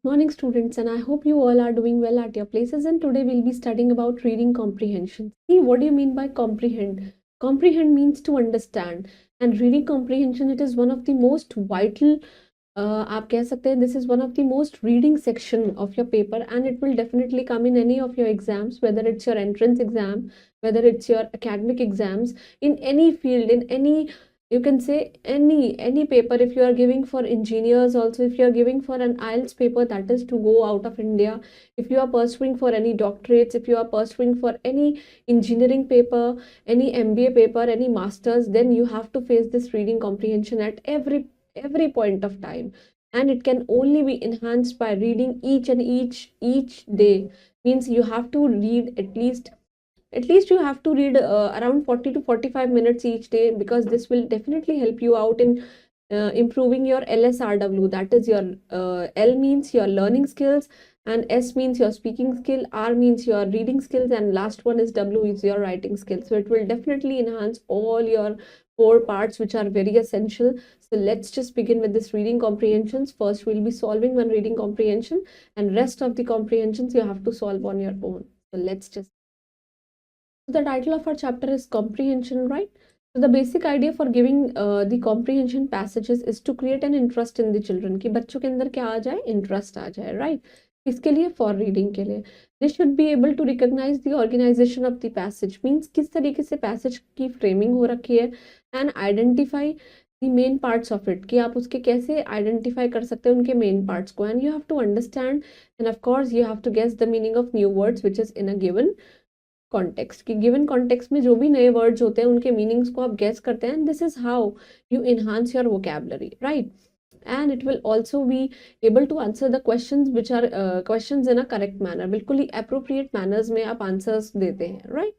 Morning students, and I hope you all are doing well at your places, and today we'll be studying about reading comprehension. See, what do you mean by comprehend? Comprehend means to understand, and reading comprehension, it is one of the most vital, आप कह सकते हैं, this is one of the most reading section of your paper, and it will definitely come in any of your exams, whether it's your entrance exam, whether it's your academic exams, in any field, in any, you can say any paper. If you are giving for engineers, also if you are giving for an IELTS paper, that is to go out of India, if you are pursuing for any doctorates, if you are pursuing for any engineering paper, any MBA paper, any masters, then you have to face this reading comprehension at every point of time, and it can only be enhanced by reading each day. Means you have to read at least you have to read around 40 to 45 minutes each day, because this will definitely help you out in improving your LSRW. That is your L means your learning skills, and S means your speaking skill, R means your reading skills, and last one is W is your writing skills. So it will definitely enhance all your four parts, which are very essential. So let's just begin with this reading comprehensions. First we'll be solving one reading comprehension, and rest of the comprehensions you have to solve on your own. So let's just, the title of our chapter is comprehension, right? So the basic idea for giving the comprehension passages is to create an interest in the children, कि बच्चों के अंदर क्या आ जाए, interest आ जाए, right? इसके लिए for reading के लिए they should be able to recognize the organization of the passage, means किस तरीके से passage की framing हो रखी है, and identify the main parts of it, कि आप उसके कैसे identify कर सकते हैं उनके main parts को, and you have to understand, and of course you have to guess the meaning of new words which is in a given context, कि गिवन कॉन्टेक्स्ट में जो भी नए वर्ड्स होते हैं उनके मीनिंग्स को आप गेस करते हैं, this is how you enhance your vocabulary, right? And it will also be able to answer the questions which are questions in a correct manner, बिल्कुल ही अप्रोप्रिएट मैनर्स में आप आंसर्स देते हैं, right?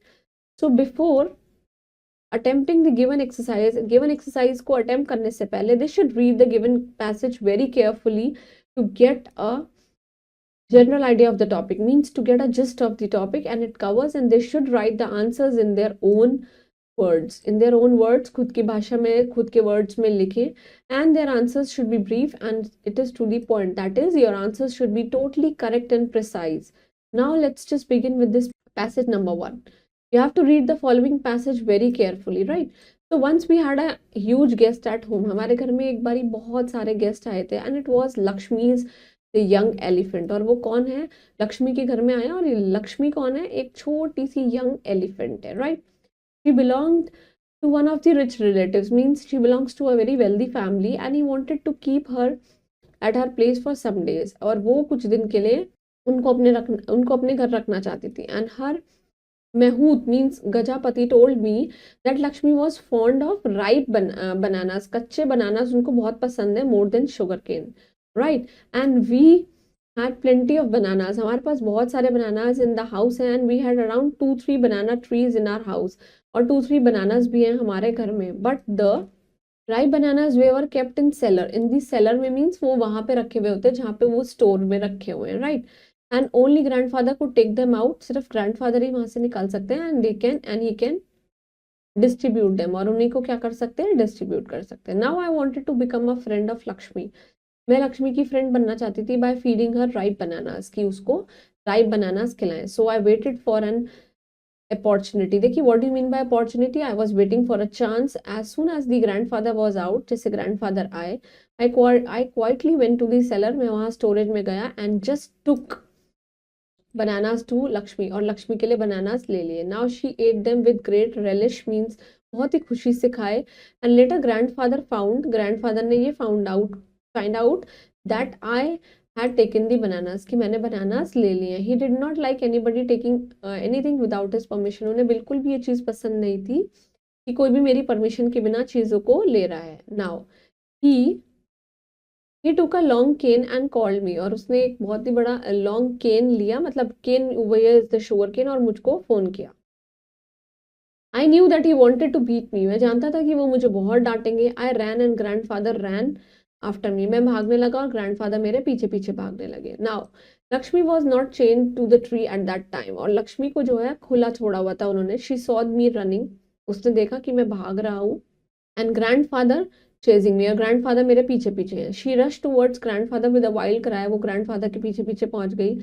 So before attempting the given exercise को attempt करने से पहले they should read the given passage very carefully to get a general idea of the topic, means to get a gist of the topic, and it covers, and they should write the answers in their own words, खुद की भाषा में, खुद के words में लिखे, and their answers should be brief and it is to the point, that is your answers should be totally correct and precise. Now let's just begin with this passage number 1. You have to read the following passage very carefully, right? So once we had a huge guest at home, हमारे घर में एक बारी बहुत सारे guest आए थे, and it was Lakshmi's young elephant. और वो कौन है? लक्ष्मी के घर में आया, और लक्ष्मी कौन है? एक छोटी सी यंग एलिफेंट है, right? She belonged to one of the rich relatives, means she belongs to a very wealthy family, and he wanted to keep her at her place for some days. और वो कुछ दिन के लिए उनको अपने घर रखना चाहती थी. And her mahout means Gajapati told me that Lakshmi was fond of ripe bananas, कच्चे बनानास उनको बहुत पसंद है, more than sugar cane, right? And we had plenty of bananas, हमारे पास बहुत सारे bananas in the house, and we had around 2-3 banana trees in our house, और 2-3 bananas भी हैं हमारे घर में. But the ripe bananas we were kept in cellar. In the cellar में means वो वहाँ पे रखे हुए होते हैं जहाँ पे वो store में रखे हुए हैं, right? And only grandfather could take them out, सिर्फ grandfather ही वहाँ से निकाल सकते हैं, and he can distribute them, और उन्हीं को क्या कर सकते हैं? Distribute कर सकते हैं. Now I wanted to become a friend of Lakshmi. मैं लक्ष्मी की फ्रेंड बनना चाहती थी by feeding her ripe bananas, की उसको राइप बनानास खिलाएं. So I waited for an opportunity. देखिए what do you mean by opportunity? I was waiting for a chance. As soon as the grandfather was out, जैसे grandfather आए, I quietly went to the cellar, मैं वहाँ storage में गया, and just took bananas to Lakshmi, और लक्ष्मी के लिए bananas ले लिए. Now she at them with great relish, means बहुत ही खुशी से खाए. एंड लेटर ग्रैंडफादर ने ये find out that I had taken the bananas, कि मैंने बनानास ले लिए. He did not like anybody taking anything without his permission. उन्हें बिल्कुल भी ये चीज़ पसंद नहीं थी कि कोई भी मेरी परमिशन के बिना चीज़ों को ले रहा है. Now he took a long cane and called me, और उसने एक बहुत ही बड़ा long cane लिया, मतलब cane where is the sugar cane, और मुझको फोन किया. I knew that he wanted to beat me. मैं जानता था कि वो मुझे बहुत डांटेंगे. I ran and grandfather ran after me. मैं भागने लगा और ग्रैंडफादर मेरे पीछे पीछे भागने लगे. Now Lakshmi was not chain to the tree at that time, और लक्ष्मी को जो है खुला छोड़ा हुआ था उन्होंने. शी सॉ मी रनिंग, उसने देखा कि मैं भाग रहा हूँ, and grandfather chasing me, और grandfather मेरे पीछे पीछे है. She rushed towards grandfather with a wild cry. वो grandfather के पीछे पीछे पहुंच गई.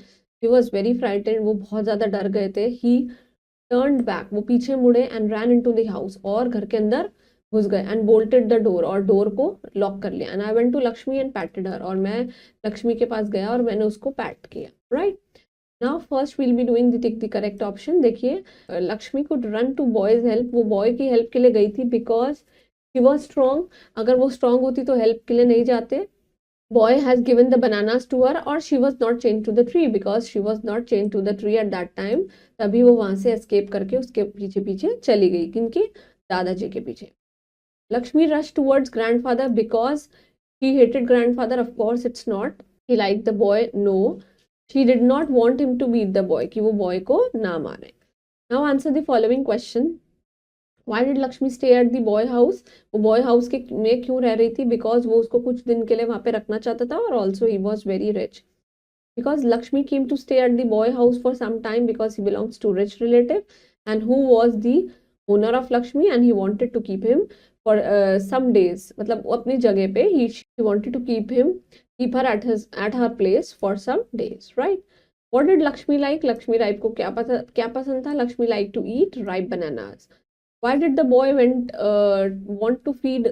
He was very frightened. वो बहुत ज्यादा डर गए थे. He turned back. वो पीछे मुड़े and ran into the house. और घर के अंदर घुस गए and bolted the door. और डोर को लॉक कर लिया. And I went to Lakshmi and patted her. और मैं लक्ष्मी के पास गया और मैंने उसको पैट किया. Right? Now first we'll be doing the correct option. देखिए Lakshmi could run to boy's help. वो बॉय की हेल्प के लिए गई थी because she was strong. अगर वो strong होती तो हेल्प के लिए नहीं जाते. Boy has given the bananas to her, or she was not chained to the tree because she was not chained to the tree at that time. तभी वो वहां से escape करके उसके पीछे पीछे चली गई. किनकी? दादाजी के पीछे. Lakshmi rushed towards grandfather because she hated grandfather. Of course it's not. He liked the boy. No. She did not want him to beat the boy, कि वो boy को ना मारे. Now answer the following question. Why did Lakshmi stay at the boy house? वो boy house के में क्यों रह रही थी? Because वो उसको कुछ दिन के लिए वहाँ पे रखना चाहता था, और also he was very rich. Because Lakshmi came to stay at the boy house for some time because he belongs to rich relative, and who was the owner of Lakshmi, and he wanted to keep him for some days. मतलब वो अपनी जगह पे she wanted to keep her at her place for some days, right? What did Lakshmi like? Lakshmi ripe को क्या पसंद था? Lakshmi liked to eat ripe bananas. Why did the boy want to feed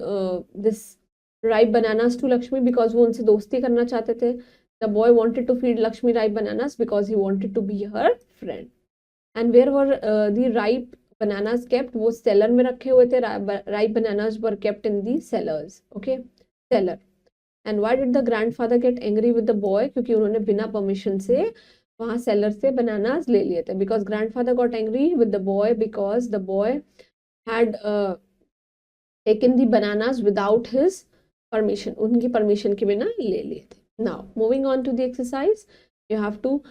this ripe bananas to Lakshmi? Because वो उनसे दोस्ती करना चाहते थे. The boy wanted to feed Lakshmi ripe bananas because he wanted to be her friend. And where were the ripe bananas kept? वो cellar में रखे हुए थे. Ripe bananas were kept in the cellars. Okay, cellar. And why did the grandfather get angry with the boy? क्योंकि उन्होंने बिना permission से वहाँ cellar से bananas ले लिए थे. Because grandfather got angry with the boy because the boy had taken the bananas without his permission. उनकी permission के बिना ले लिए थे. Now, moving on to the exercise, you have to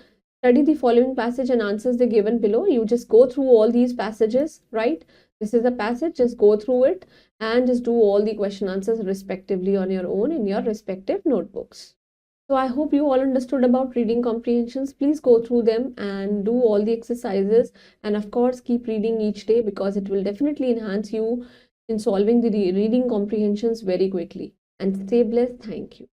study the following passage and answers they given below. You just go through all these passages, right? This is a passage, just go through it and just do all the question answers respectively on your own in your respective notebooks. So I hope you all understood about reading comprehensions. Please go through them and do all the exercises, and of course keep reading each day because it will definitely enhance you in solving the reading comprehensions very quickly. And stay blessed. Thank you.